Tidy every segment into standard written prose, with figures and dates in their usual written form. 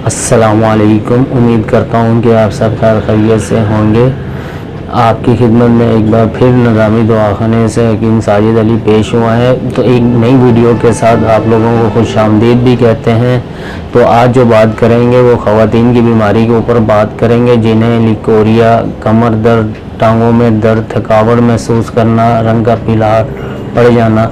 السلام علیکم، امید کرتا ہوں کہ آپ سب خیر خیریت سے ہوں گے۔ آپ کی خدمت میں ایک بار پھر نظامی دواخانے سے حکیم ساجد علی پیش ہوا ہے، تو ایک نئی ویڈیو کے ساتھ آپ لوگوں کو خوش آمدید بھی کہتے ہیں۔ تو آج جو بات کریں گے وہ خواتین کی بیماری کے اوپر بات کریں گے، جنہیں لیکوریا، کمر درد، ٹانگوں میں درد، تھکاوٹ محسوس کرنا، رنگ کا پیلا پڑ جانا۔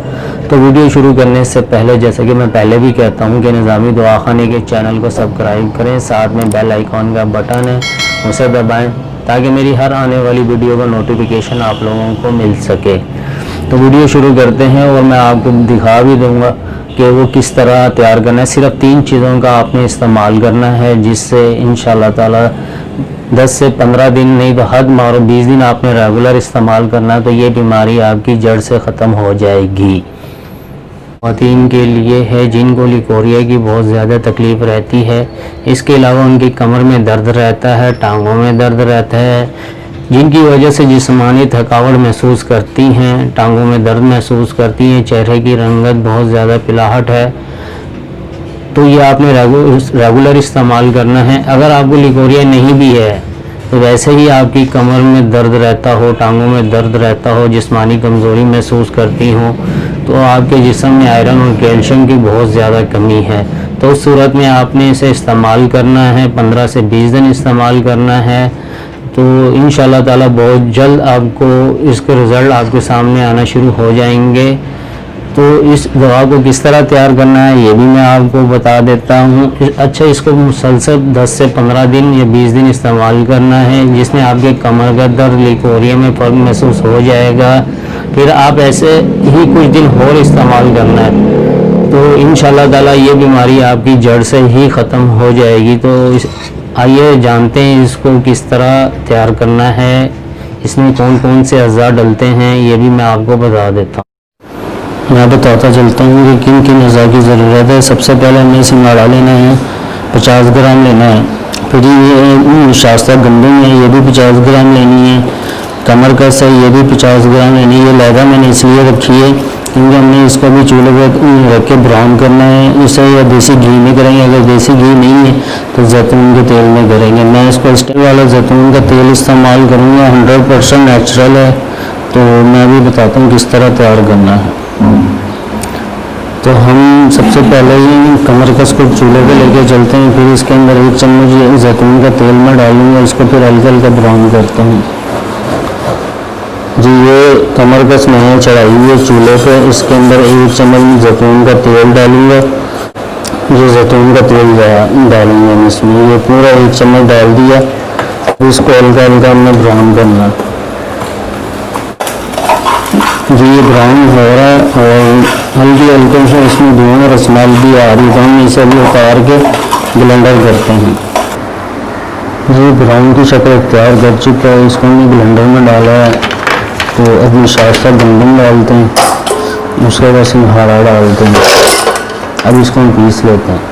تو ویڈیو شروع کرنے سے پہلے، جیسے کہ میں پہلے بھی کہتا ہوں کہ نظامی دواخانے کے چینل کو سبسکرائب کریں، ساتھ میں بیل آئیکن کا بٹن ہے اسے دبائیں تاکہ میری ہر آنے والی ویڈیو کا نوٹیفیکیشن آپ لوگوں کو مل سکے۔ تو ویڈیو شروع کرتے ہیں اور میں آپ کو دکھا بھی دوں گا کہ وہ کس طرح تیار کرنا ہے۔ صرف 3 چیزوں کا آپ نے استعمال کرنا ہے، جس سے انشاءاللہ تعالی 10 سے 15 دن نہیں تو حد مارو 20 دن آپ نے ریگولر استعمال کرنا ہے، تو یہ بیماری آپ کی جڑ سے ختم ہو جائے گی۔ خواتین کے لیے ہے جن کو لیکوریا کی بہت زیادہ تکلیف رہتی ہے، اس کے علاوہ ان کی کمر میں درد رہتا ہے، ٹانگوں میں درد رہتا ہے، جن کی وجہ سے جسمانی تھکاوٹ محسوس کرتی ہیں، ٹانگوں میں درد محسوس کرتی ہیں، چہرے کی رنگت بہت زیادہ پلاہٹ ہے، تو یہ آپ نے ریگولر استعمال کرنا ہے۔ اگر آپ کو لیکوریا نہیں بھی ہے تو ویسے ہی آپ کی کمر میں درد رہتا ہو، ٹانگوں میں درد رہتا ہو، جسمانی کمزوری محسوس کرتی ہوں، تو آپ کے جسم میں آئرن اور کیلشیم کی بہت زیادہ کمی ہے، تو اس صورت میں آپ نے اسے استعمال کرنا ہے، 15 سے 20 دن استعمال کرنا ہے۔ تو انشاءاللہ تعالی بہت جلد آپ کو اس کے رزلٹ آپ کے سامنے آنا شروع ہو جائیں گے۔ تو اس دوا کو کس طرح تیار کرنا ہے یہ بھی میں آپ کو بتا دیتا ہوں۔ اچھا، اس کو مسلسل 10 سے 15 دن یا 20 دن استعمال کرنا ہے، جس میں آپ کے کمر کا درد، لیکوریا میں فرق محسوس ہو جائے گا۔ پھر آپ ایسے ہی کچھ دن اور استعمال کرنا ہے، تو انشاءاللہ تعالی یہ بیماری آپ کی جڑ سے ہی ختم ہو جائے گی۔ تو آئیے جانتے ہیں اس کو کس طرح تیار کرنا ہے، اس میں کون کون سے اجزاء ڈلتے ہیں یہ بھی میں آپ کو بتا دیتا ہوں۔ میں بتاتا چلتا ہوں کہ کن کن اجزاء کی ضرورت ہے۔ سب سے پہلے ہمیں سنگھاڑا لینا ہے، 50 گرام لینا ہے۔ پھر یہ شائستہ گندم ہے، یہ بھی 50 گرام لینی ہے۔ کمر کس ہے، یہ بھی 50 گرام لینی ہے۔ یہ لہدا میں نے اس لیے رکھی ہے کیونکہ ہم نے اس کو بھی چولہے پہ رکھ کے براؤن کرنا ہے۔ اسے یا دیسی گھی میں کریں گے، اگر دیسی گھی نہیں ہے تو زیتون کے تیل میں کریں گے۔ میں اس کو اسٹیل والا زیتون کا تیل استعمال کروں گا، 100% نیچرل ہے۔ تو میں بھی بتاتا ہوں کس طرح تیار کرنا ہے۔ تو ہم سب سے پہلے ہی کمر کس کو چولہے پہ لے کے چلتے ہیں، پھر اس کے اندر 1 چمچ زیتون کا تیل میں ڈالوں گا، اس کو پھر ہلکا ہلکا براؤن کرتا ہوں۔ جی، یہ کمر کس میں نے چڑھائی ہوئی ہے چولہے پہ، اس کے اندر 1 چمچ زیتون کا تیل ڈالوں گا۔ یہ زیتون کا تیل ڈالوں گا اس میں، یہ پورا 1 چمچ ڈال دیا، اس کو ہلکا ہلکا ہم نے براؤن کرنا۔ جی، یہ براؤن ہو رہا ہے اور ہلکی ہلکے سے اس میں دھواں اور اسمیل بھی آ رہی ہے، تو ہم اسے بھی اتار کے بلینڈر کرتے ہیں۔ جی، براؤن کی شکل اختیار کر چکا ہے، اس کو ہم نے بلینڈر میں ڈالا ہے۔ تو ابھی شائستہ گندم ڈالتے ہیں، اس کے بعد سنگھاڑا ڈالتے ہیں۔ اب اس کو ہم پیس لیتے ہیں۔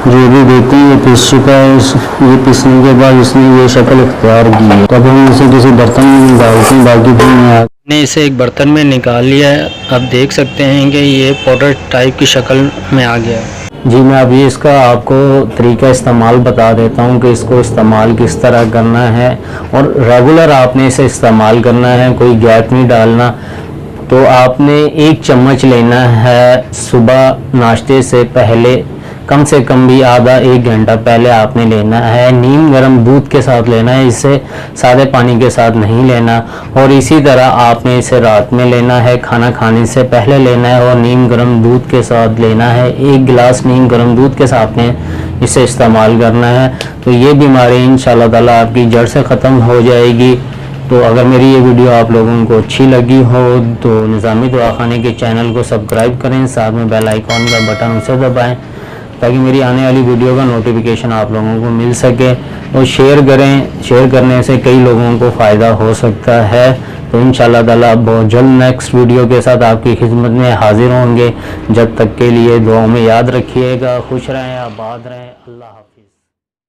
جو بھی دیتے ہیں یہ پیس چکا ہے، یہ پیسنے کے بعد اس نے یہ شکل اختیار کی ہے۔ تو اب ہم اسے کسی برتن میں ڈالتے ہیں، باقی بھی میں نے اسے ایک برتن میں نکال لیا ہے۔ اب دیکھ سکتے ہیں کہ یہ پاؤڈر ٹائپ کی شکل میں آ گیا ہے۔ جی، میں ابھی اس کا آپ کو طریقہ استعمال بتا دیتا ہوں کہ اس کو استعمال کس طرح کرنا ہے، اور ریگولر آپ نے اسے استعمال کرنا ہے، کوئی گیپ نہیں ڈالنا۔ تو آپ نے 1 چمچ لینا ہے صبح ناشتے سے پہلے، کم سے کم بھی آدھا 1 گھنٹہ پہلے آپ نے لینا ہے۔ نیم گرم دودھ کے ساتھ لینا ہے، اسے سادے پانی کے ساتھ نہیں لینا۔ اور اسی طرح آپ نے اسے رات میں لینا ہے، کھانا کھانے سے پہلے لینا ہے، اور نیم گرم دودھ کے ساتھ لینا ہے۔ 1 گلاس نیم گرم دودھ کے ساتھ نے اسے استعمال کرنا ہے۔ تو یہ بیماری انشاءاللہ تعالی آپ کی جڑ سے ختم ہو جائے گی۔ تو اگر میری یہ ویڈیو آپ لوگوں کو اچھی لگی ہو تو نظامی دواخانے کے چینل کو سبسکرائب کریں، ساتھ میں بیل آئیکن کا بٹن اسے دبائیں تاکہ میری آنے والی ویڈیو کا نوٹیفیکیشن آپ لوگوں کو مل سکے، اور شیئر کریں، شیئر کرنے سے کئی لوگوں کو فائدہ ہو سکتا ہے۔ تو انشاءاللہ تعالی بہت جلد نیکسٹ ویڈیو کے ساتھ آپ کی خدمت میں حاضر ہوں گے۔ جب تک کے لیے دعاؤں میں یاد رکھیے گا، خوش رہیں، آباد رہیں۔